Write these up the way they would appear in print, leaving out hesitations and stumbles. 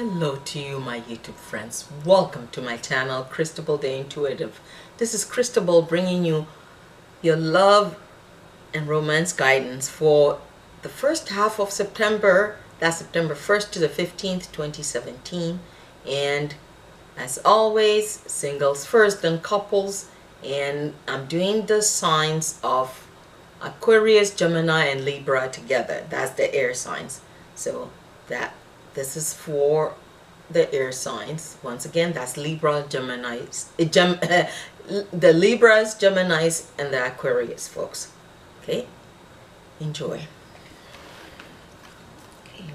Hello to you, my YouTube friends. Welcome to my channel, Cristabelle the Intuitive. This is Cristabelle bringing you your love and romance guidance for the first half of September. That's September 1st to the 15th, 2017. And as always, singles first, then couples. And I'm doing the signs of Aquarius, Gemini, and Libra together. That's the air signs. So this is for the air signs. Once again, that's Libra, Geminis, the Libras, Geminis, and the Aquarius, folks. Okay, enjoy. Okay.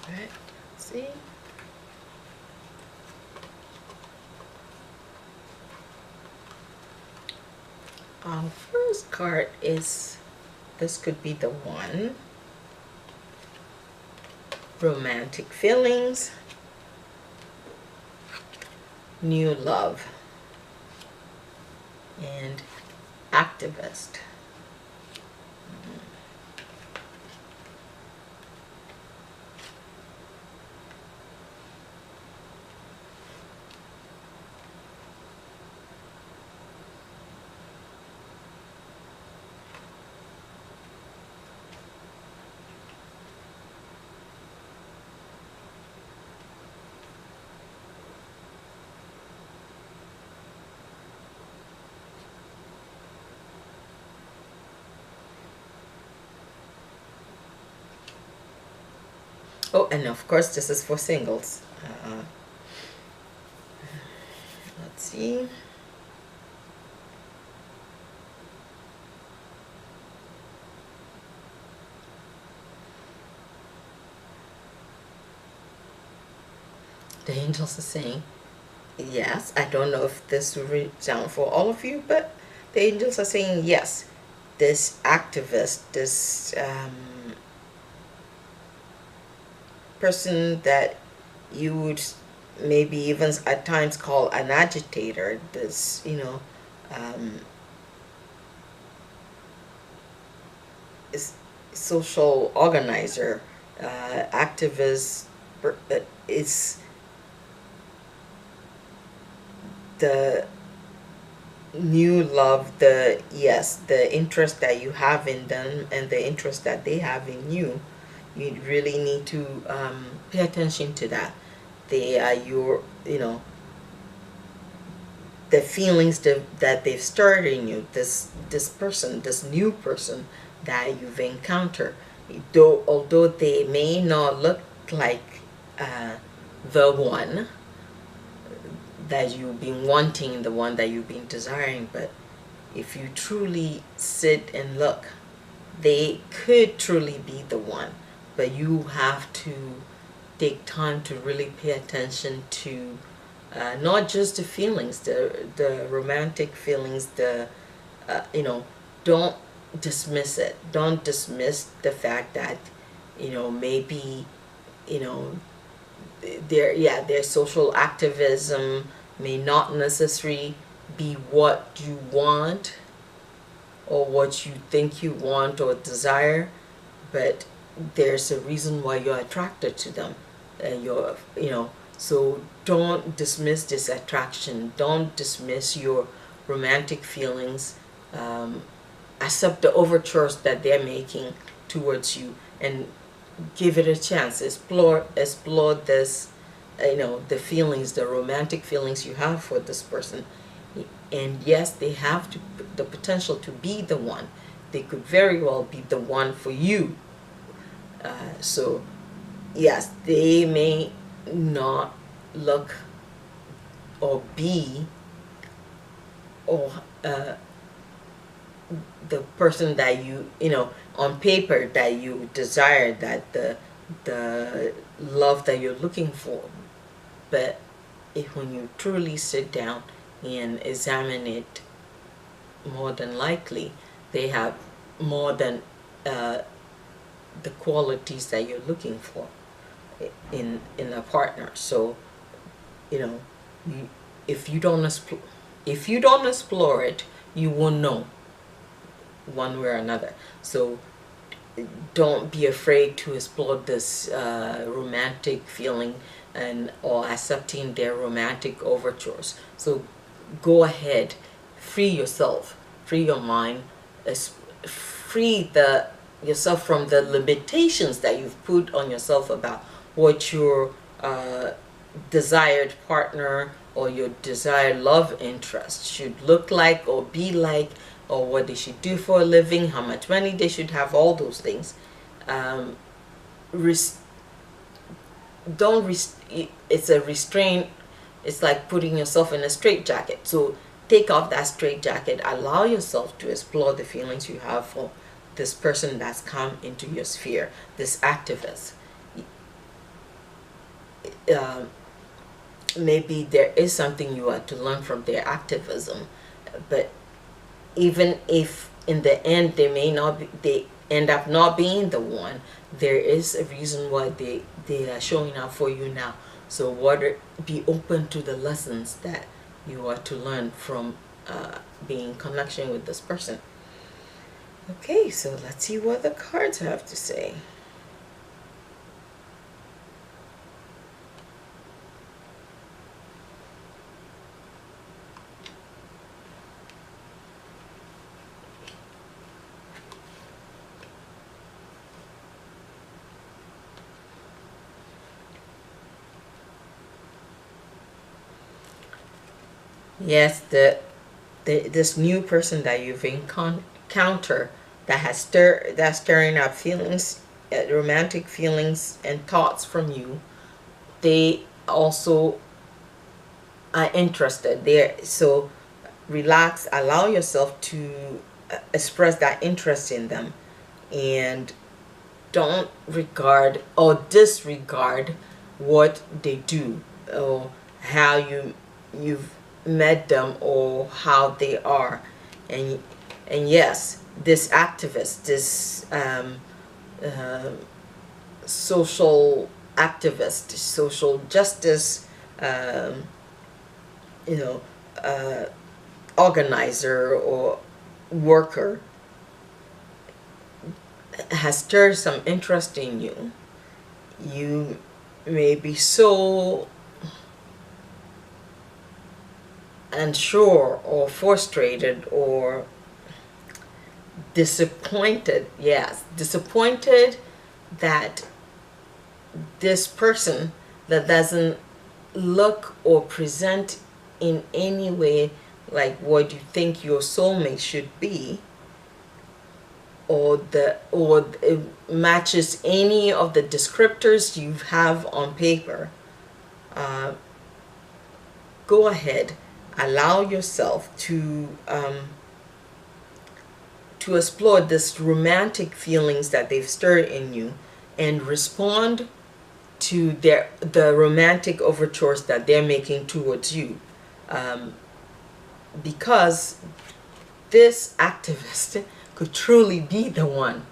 Alright, see? First card is, this could be the one. Romantic feelings. New love. And activist. Oh, and of course, this is for singles. Let's see. The angels are saying, yes, I don't know if this will reach down for all of you, but the angels are saying, yes, this activist, this person that you would maybe even at times call an agitator, this, is social organizer, activist, is the new love, the interest that you have in them and the interest that they have in you. You really need to pay attention to that. They are your, the feelings that they've stirred in you. This person, this new person that you've encountered, although they may not look like the one that you've been wanting, the one that you've been desiring, but if you truly sit and look, they could truly be the one. But you have to take time to really pay attention to not just the feelings, the romantic feelings, you know, don't dismiss it. Don't dismiss the fact that, you know, maybe, you know, their social activism may not necessarily be what you want or what you think you want or desire, but there's a reason why you're attracted to them. You know, so don't dismiss this attraction. Don't dismiss your romantic feelings. Accept the overtures that they're making towards you, and give it a chance. Explore this, you know, the feelings, the romantic feelings you have for this person. And yes, they have the potential to be the one. They could very well be the one for you. So yes, they may not look or be or the person that you know, on paper, that you desire, that the love that you're looking for. But when you truly sit down and examine it, more than likely they have more than the qualities that you're looking for in a partner. So, you know, if you don't explore it, you won't know one way or another. So don't be afraid to explore this romantic feeling or accepting their romantic overtures. So go ahead, free yourself, free your mind, free yourself from the limitations that you've put on yourself about what your desired partner or your desired love interest should look like or be like, or what they should do for a living, how much money they should have, all those things. It's a restraint. It's like putting yourself in a straitjacket. So take off that straitjacket. Allow yourself to explore the feelings you have for this person that's come into your sphere, this activist. Maybe there is something you are to learn from their activism, but even if in the end they end up not being the one, there is a reason why they are showing up for you now. So be open to the lessons that you are to learn from being in connection with this person. Okay, so let's see what the cards have to say. Yes, this new person that you've encountered that's stirring up feelings, romantic feelings and thoughts from you, they also are interested there. So relax, allow yourself to express that interest in them, and don't regard or disregard what they do or how you've met them or how they are. And yes, this activist, this social activist, social justice you know, organizer or worker has stirred some interest in you. You may be so unsure or frustrated or disappointed, yes, disappointed that this person that doesn't look or present in any way like what you think your soulmate should be, or it matches any of the descriptors you have on paper, go ahead, allow yourself to explore this romantic feelings that they've stirred in you, and respond to the romantic overtures that they're making towards you, because this activist could truly be the one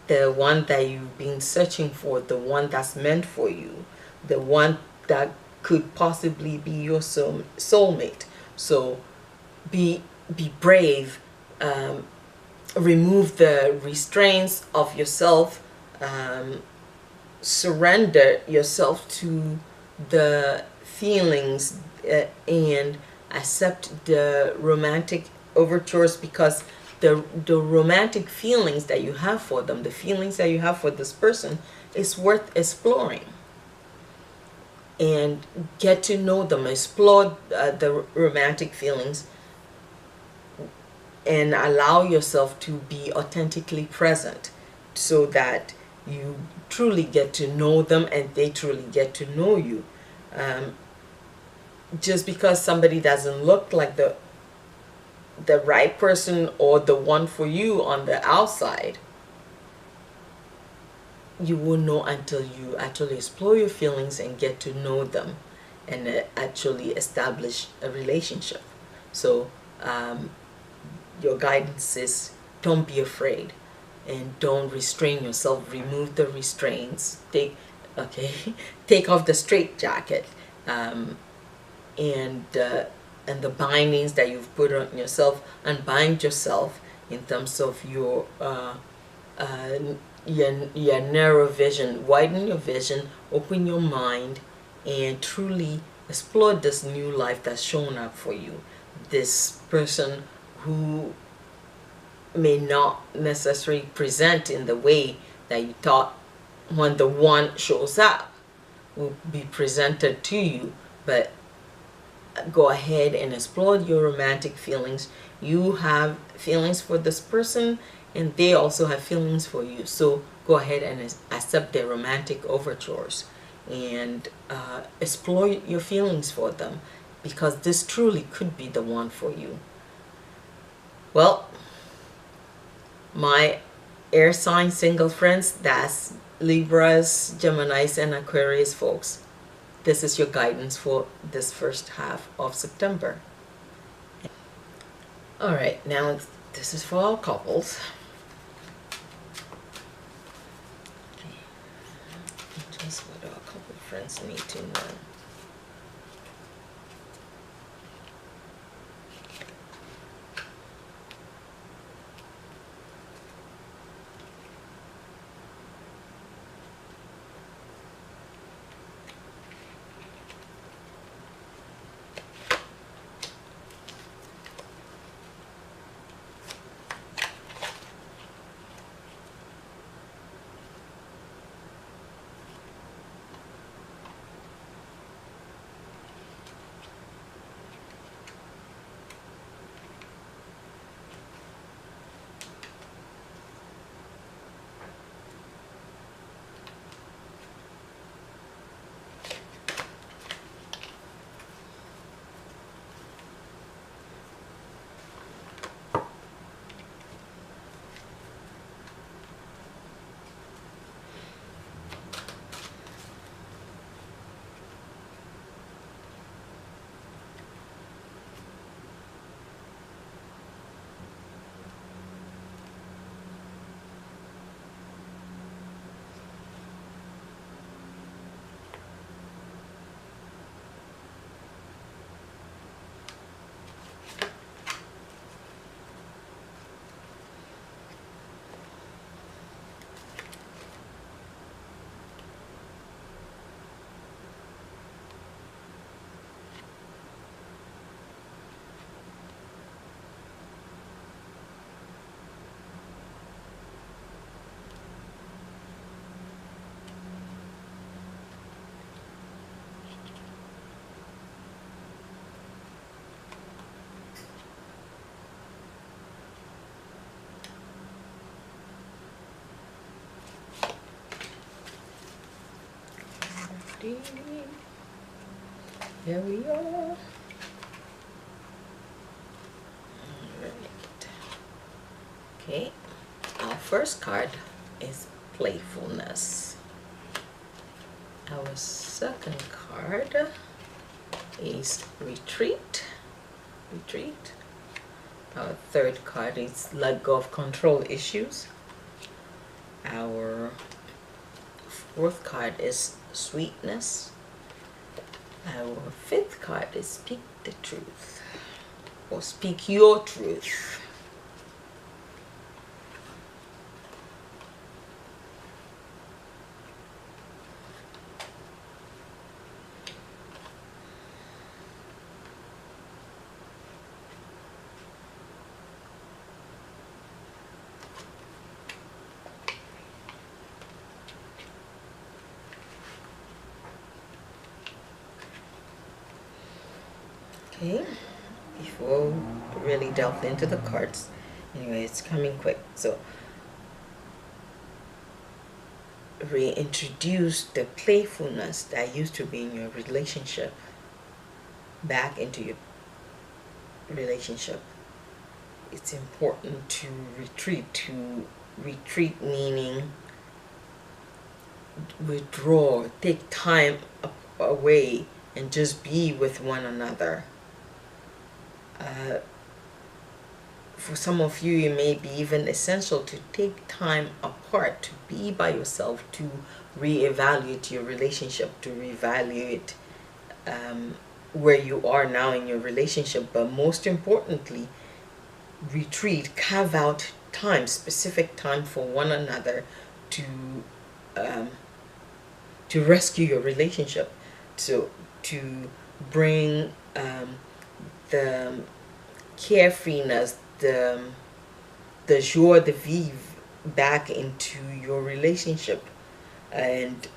that you've been searching for, the one that's meant for you, the one that could possibly be your soulmate. So be brave, remove the restraints of yourself, surrender yourself to the feelings, and accept the romantic overtures, because the romantic feelings that you have for them, the feelings that you have for this person, is worth exploring. And get to know them, explore the romantic feelings, and allow yourself to be authentically present, so that you truly get to know them and they truly get to know you. Just because somebody doesn't look like the right person or the one for you on the outside, you will know until you actually explore your feelings and get to know them, and actually establish a relationship. So your guidance is, don't be afraid, and don't restrain yourself. Remove the restraints. Take off the straitjacket, and the bindings that you've put on yourself. Unbind yourself in terms of your narrow vision. Widen your vision, open your mind, and truly explore this new life that's shown up for you. This person who may not necessarily present in the way that you thought when the one shows up will be presented to you, but go ahead and explore your romantic feelings. You have feelings for this person, and they also have feelings for you. So go ahead and accept their romantic overtures, and explore your feelings for them, because this truly could be the one for you. Well, my air sign single friends, that's Libras, Geminis, and Aquarius folks. This is your guidance for this first half of September. Alright, now this is for all couples. Just what our couple friends need to know. Here we are. Alright. Okay, our first card is playfulness. Our second card is retreat. Retreat. Our third card is let go of control issues. Our fourth card is sweetness. Our fifth card is speak the truth, or speak your truth. Okay, before we really delve into the cards, anyway, it's coming quick. So, reintroduce the playfulness that used to be in your relationship back into your relationship. It's important to retreat. To retreat meaning withdraw, take time away, and just be with one another. For some of you, it may be even essential to take time apart, to be by yourself, to reevaluate your relationship, to reevaluate where you are now in your relationship. But most importantly, retreat, carve out time, specific time for one another to rescue your relationship, to bring the carefreeness, the joie de vivre back into your relationship, and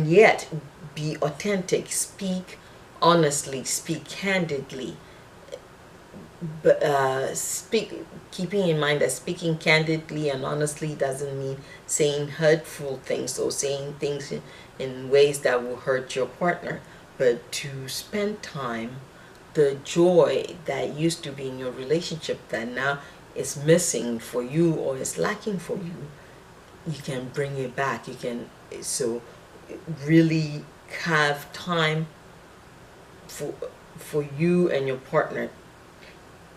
yet be authentic, speak honestly, speak candidly, but keeping in mind that speaking candidly and honestly doesn't mean saying hurtful things or saying things in ways that will hurt your partner, but to spend time, the joy that used to be in your relationship that now is missing for you or is lacking for you, you can bring it back. You can really have time for you and your partner.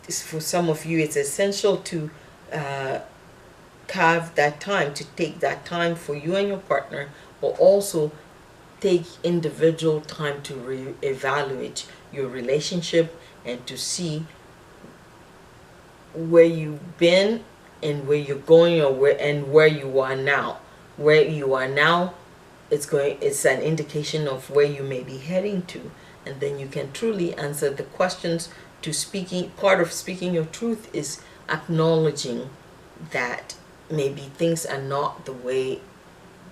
For some of you, it's essential to carve that time, to take that time for you and your partner, but also take individual time to reevaluate your relationship and to see where you've been and where you're going, or where you are now. Where you are now, it's an indication of where you may be heading to, and then you can truly answer the questions. To speaking, part of speaking your truth is acknowledging that maybe things are not the way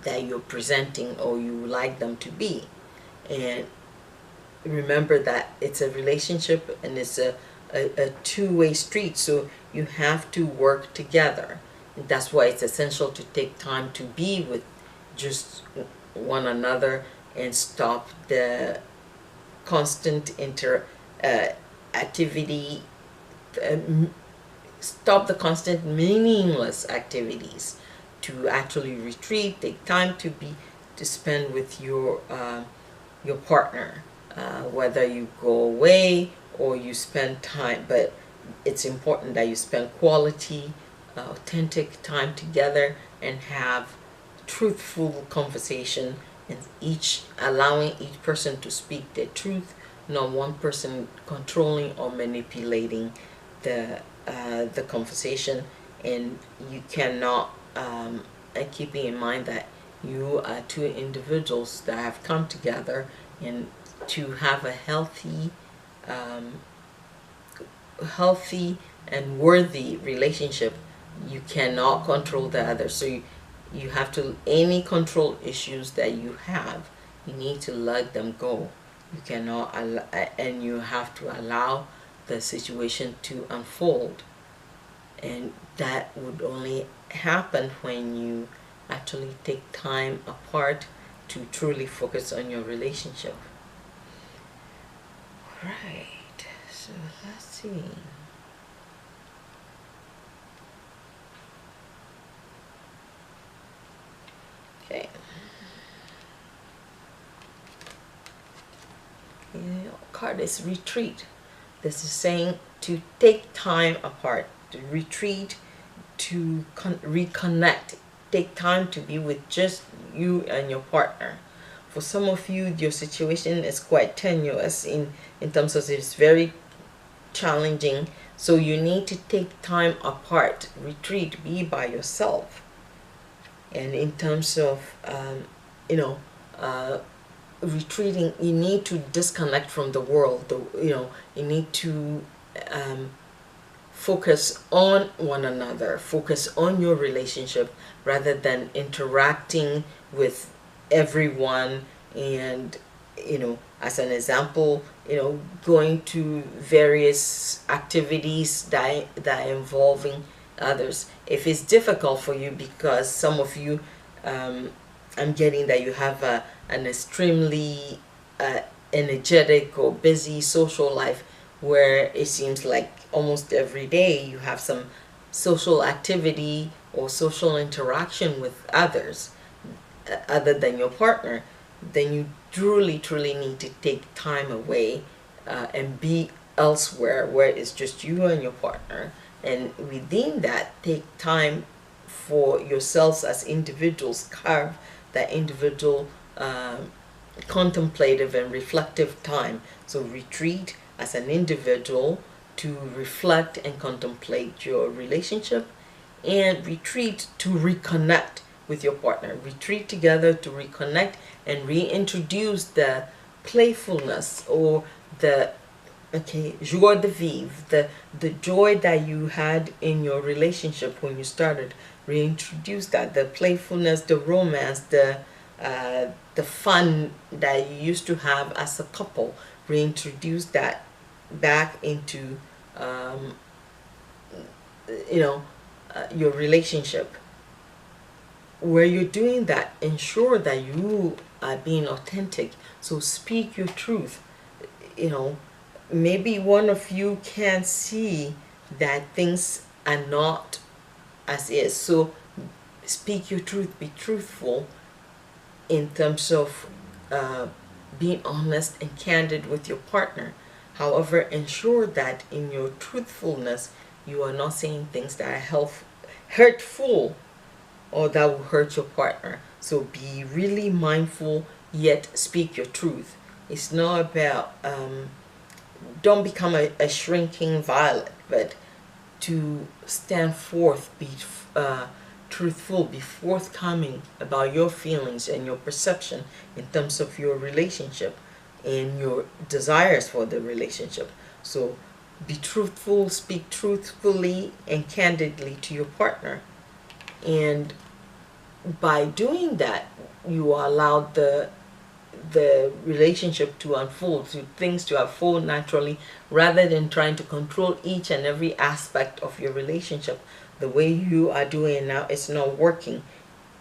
that you're presenting or you like them to be, and remember that it's a relationship and it's a two-way street, so you have to work together. And that's why it's essential to take time to be with just one another and stop the constant activity, stop the constant meaningless activities, to actually retreat, take time to spend with your partner, whether you go away or you spend time. But it's important that you spend quality, authentic time together and have truthful conversation, and allowing each person to speak their truth, not one person controlling or manipulating the conversation. And you cannot, and keeping in mind that you are two individuals that have come together, and to have a healthy and worthy relationship, you cannot control the other. So you have to, any control issues that you have, you need to let them go. You cannot and you have to allow the situation to unfold, and that would only happen when you actually take time apart to truly focus on your relationship. Right, so let's see. card is retreat. This is saying to take time apart, to retreat, to reconnect. Take time to be with just you and your partner. For some of you, your situation is quite tenuous in terms of it's very challenging. So you need to take time apart, retreat, be by yourself. And in terms of, retreating, you need to disconnect from the world. You need to focus on one another, focus on your relationship rather than interacting with everyone. And as an example, going to various activities that are involving others. If it's difficult for you, because some of you, I'm getting that you have an extremely energetic or busy social life, where it seems like almost every day you have some social activity or social interaction with others other than your partner, then you truly need to take time away and be elsewhere where it's just you and your partner. And within that, take time for yourselves as individuals. Carve that individual contemplative and reflective time. So retreat as an individual to reflect and contemplate your relationship, and retreat to reconnect with your partner. Retreat together to reconnect and reintroduce the playfulness or the joie de vivre, the joy that you had in your relationship when you started. Reintroduce that, the playfulness, the romance, the fun that you used to have as a couple. Reintroduce that back into your relationship. Where you're doing that, ensure that you are being authentic. So speak your truth. Maybe one of you can see that things are not as is. So speak your truth. Be truthful in terms of being honest and candid with your partner. However, ensure that in your truthfulness, you are not saying things that are hurtful or that will hurt your partner. So be really mindful, yet speak your truth. It's not about, don't become a shrinking violet, but to stand forth, be truthful, be forthcoming about your feelings and your perception in terms of your relationship and your desires for the relationship. So be truthful, speak truthfully and candidly to your partner. And by doing that, you allow the relationship to unfold, to things to unfold naturally, rather than trying to control each and every aspect of your relationship. The way you are doing it now, it's not working.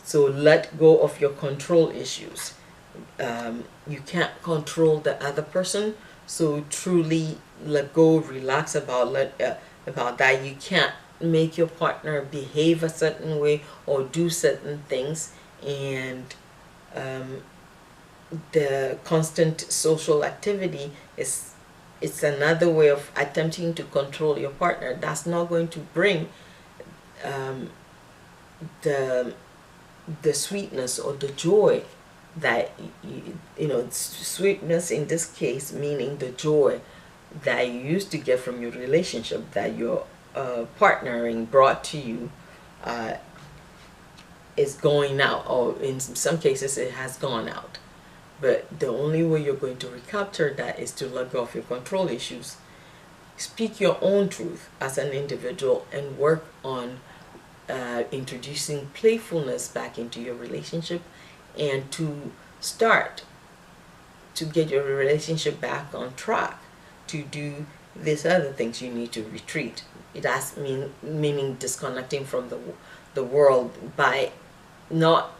So let go of your control issues. You can't control the other person, so truly let go, relax about that. You can't make your partner behave a certain way or do certain things. And the constant social activity it's another way of attempting to control your partner. That's not going to bring the sweetness or the joy that sweetness in this case meaning the joy that you used to get from your relationship, that your partnering brought to you, is going out, or in some cases it has gone out. But the only way you're going to recapture that is to let go of your control issues. Speak your own truth as an individual and work on introducing playfulness back into your relationship, and to start to get your relationship back on track. To do these other things, you need to retreat. It has meaning disconnecting from the world by not,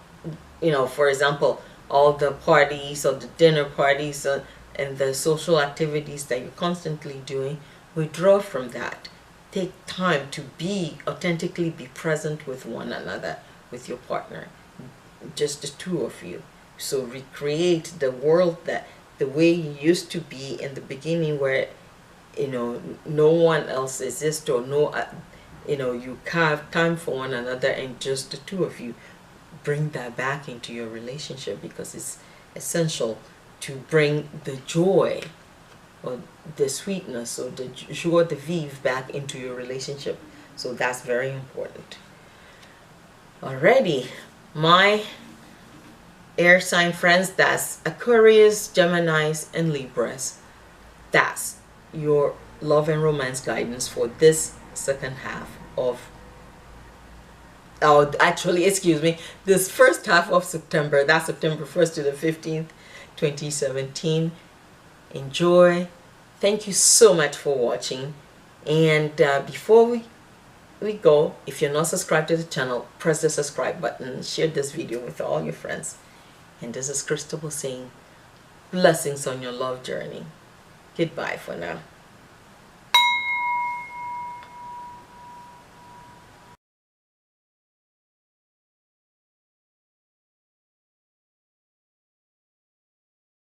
for example, all the parties or the dinner parties and the social activities that you're constantly doing. Withdraw from that. Take time to authentically be present with one another, with your partner, just the two of you. So recreate the world that the way you used to be in the beginning, where no one else exists, or no you carve time for one another and just the two of you. Bring that back into your relationship, because it's essential to bring the joy or the sweetness or the joie de vivre back into your relationship. So that's very important. Alrighty, my air sign friends, that's Aquarius, Geminis, and Libras. That's your love and romance guidance for this second half of, oh, actually, excuse me, this first half of September. That's September 1st to the 15th, 2017. Enjoy. Thank you so much for watching. And before we go, if you're not subscribed to the channel, press the subscribe button. Share this video with all your friends. And this is Cristabelle saying blessings on your love journey. Goodbye for now.